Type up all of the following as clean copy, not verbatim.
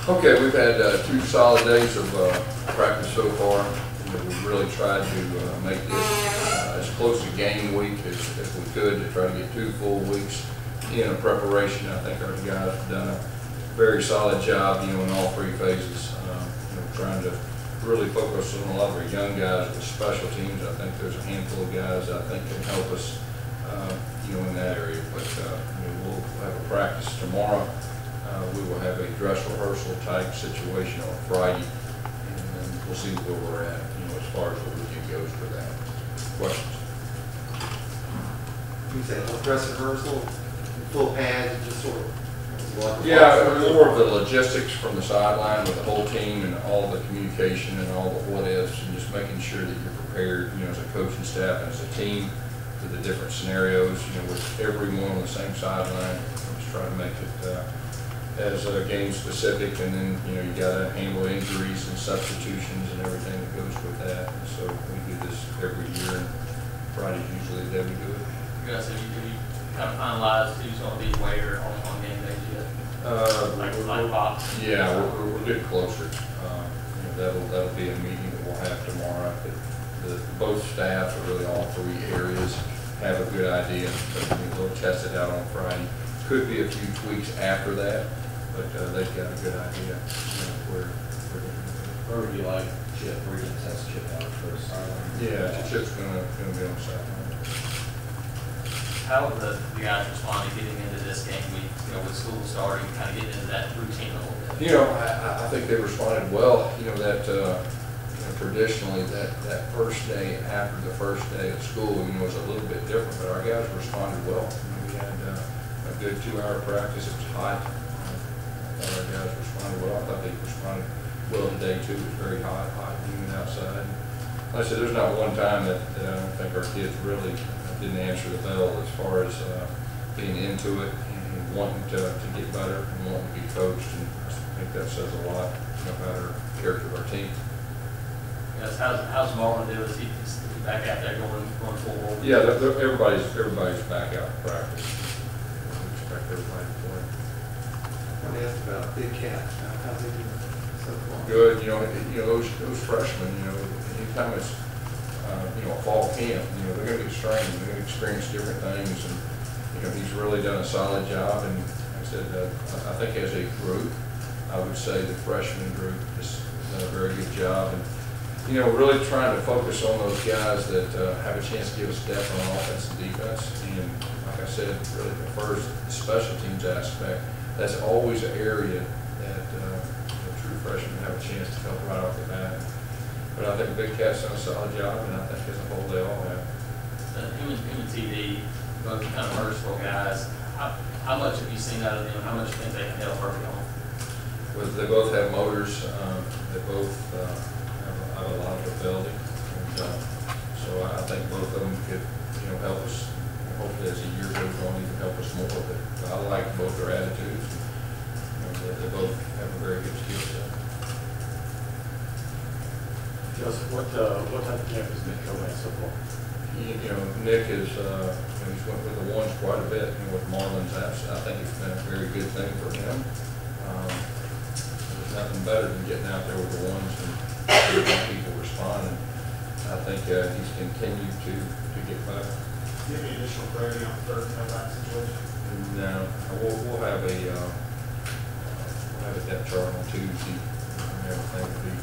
Okay, we've had 2 solid days of practice so far. We've really tried to make this as close to game week as we could to try to get 2 full weeks in preparation. I think our guys have done a very solid job, in all 3 phases. Trying to really focus on a lot of our young guys with special teams. I think there's a handful of guys I think can help us, in that area. But we'll have a practice tomorrow. We will have a dress rehearsal type situation on Friday, and then we'll see where we're at, as far as the weekend goes for that. Questions? You said dress rehearsal, full pads, just sort of. Yeah, more of the logistics from the sideline with the whole team and all the communication and all the what ifs, and just making sure that you're prepared, as a coaching staff and as a team for the different scenarios, with everyone on the same sideline. Just try to make it as game specific, and then you got to handle injuries and substitutions and everything that goes with that. And so we do this every year, and Friday's usually the day we do it. You guys, have you kind of finalized who's going to be where on game days yet? Yeah, we're getting closer. That'll be a meeting that we'll have tomorrow. Both staffs, or really all 3 areas, have a good idea. So they'll test it out on Friday. Could be a few tweaks after that, but they've got a good idea where we're going. Where would you like Chip? Where are you going to test Chip out for a sideline? Yeah, Chip's going to be on the sideline. How have the guys responded getting into this game week, with school starting, kind of getting into that routine a little bit? I think they responded well. That traditionally that first day after the first day of school, was a little bit different, but our guys responded well. We had a good 2-hour practice. It was hot. I thought our guys responded well. I thought they responded well today too. It was very hot, even outside. Like I said, there's not one time that I don't think our kids really didn't answer the bell as far as being into it and wanting to get better and wanting to be coached. And I think that says a lot about our character of our team. Yes, how's Marlon doing? Is he back out there going forward? Yeah, everybody's back out in practice. We expect everybody to play. I want to ask about Big Cat. How's he doing so far? Good. Those freshmen. Anytime it's a fall camp, they're going to get strained. They're going to experience different things, and he's really done a solid job. And like I said, I think as a group, I would say the freshman group has done a very good job. And really trying to focus on those guys that have a chance to give us depth on offense and defense. And like I said, really the first special teams aspect, that's always an area that true freshmen have a chance to help right off the bat. But I think Big Cat's done a solid job, and I think as a whole they all have. Him and TD, both kind of versatile guys. How much have you seen out of them? How much do you think they can help early on? Well, they both have motors. They both have a lot of ability. And, so I think both of them could, help us. Hopefully, as the year goes on, even help us more. But I like both their attitudes. They both have a very good skill set. Joseph, what type of camp has Nick going so far? Nick is, he's went with the ones quite a bit. With Marlon's absence, I think it's been a very good thing for him. There's nothing better than getting out there with the ones and having people respond. And I think he's continued to get better. Do you have any additional clarity on the third comeback situation? No, we'll have a depth chart on Tuesday, and everything will be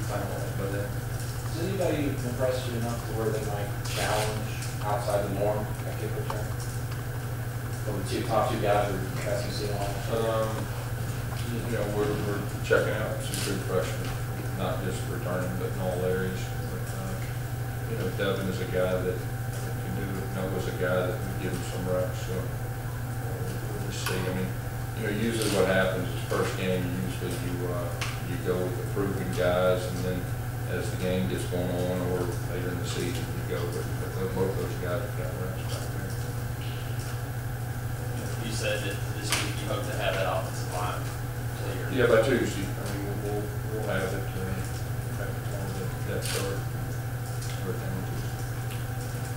finalized by then. Does anybody impress you enough to where they might challenge outside the norm at kick return? Or the top 2 guys are SEC on? We're checking out some good freshmen, not just returning, but in all areas. But, Devin is a guy that can do it. Noah's a guy that would give him some reps. So we'll just see. Usually what happens is first game, usually you go with the proven guys, and then as the game gets going on or later in the season, you go with both those guys have got reps back there. You said that this week you hope to have that offensive line clear. Yeah, by Tuesday. We'll have it back on the depth chart.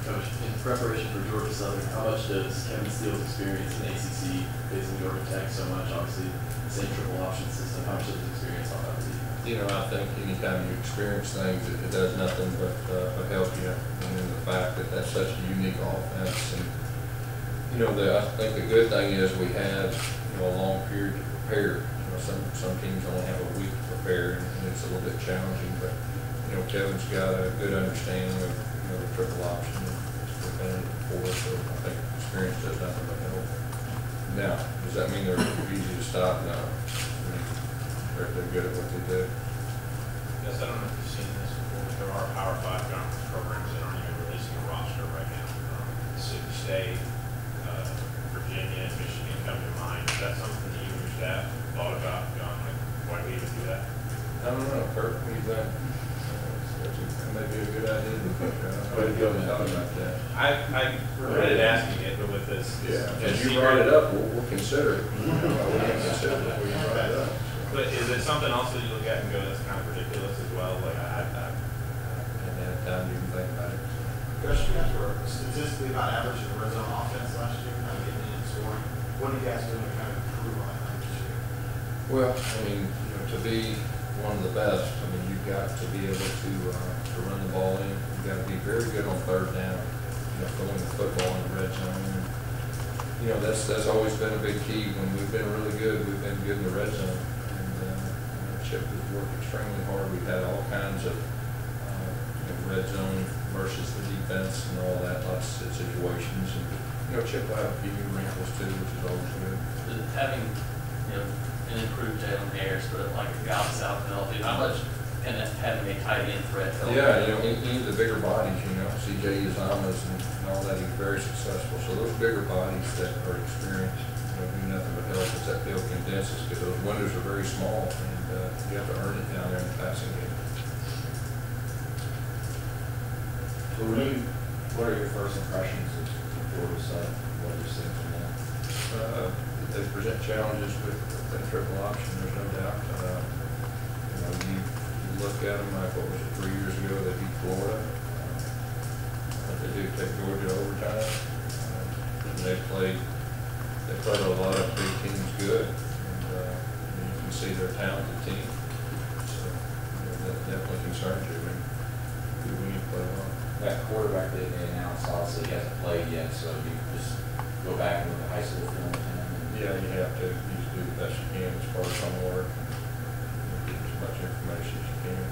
Coach, in preparation for Georgia Southern, how much does Kevin Steele's experience in ACC facing Georgia Tech so much, obviously, the same triple option system, how much does his experience on that with you? You know, I think anytime you experience things, it does nothing but help you. And then the fact that that's such a unique offense. And, you know, I think the good thing is we have, you know, a long period to prepare. You know, some teams only have a week to prepare, and it's a little bit challenging. But, you know, Kevin's got a good understanding of, you know, the triple option. It's prevented it before, so I think experience does nothing but help. Now, does that mean they're easy to stop? No. I mean, they're good at what they do. Yes, I don't know if you've seen this before, but there are Power 5 conference programs that aren't even releasing a roster right now. Mississippi State, Virginia, and Michigan come to mind. Is that something that you and your staff thought about? Like, why do we even do that? I don't know, Kurt, what do you think? That may be a good idea. Way to go, man. Talk about that. I regretted asking it, but with this. As you brought it up, we'll consider it. We can consider it before you brought it up. But is it something else that you look at and go, that's kind of ridiculous as well? Like, I hadn't had time to even think about it. Gus, you guys were statistically about average in the red zone offense last year, kind of getting in and scoring. What are you guys doing to kind of improve on that this year? Well, I mean, you know, to be one of the best, I mean, you've got to be able to run the ball in. You've got to be very good on third down, you know, throwing the football in the red zone. And, you know, that's always been a big key. When we've been really good, we've been good in the red zone. And you know, Chip has worked extremely hard. We've had all kinds of you know, red zone versus the defense and all that, lots of situations. And, you know, Chip will have a few new wrinkles too, which is always good. Having, you know, an improved Jalen Harris, but like a Gus Malzahn, how much can having a tight end threat help? Yeah, you know, any of the bigger bodies, you know, CJ Uzamas and all that, he's very successful. So those bigger bodies that are experienced, you know, do nothing but help as that field condenses, because those windows are very small, and you have to earn it down there in the passing game. So what are your first impressions of Georgia Southern? What are you seeing from them? They present challenges with that triple option, there's no doubt. You know, you look at them like, what was it, 3 years ago, they beat Florida. They do take Georgia overtime. And they played a lot of big teams good. And you can see they're a talented team. So, you know, that definitely concerns you when you play well. That quarterback that they announced, obviously, he hasn't played yet, so you just go back and look at high school film with him. Yeah, you have to. You just do the best you can as far as homework. Get as much information as you can.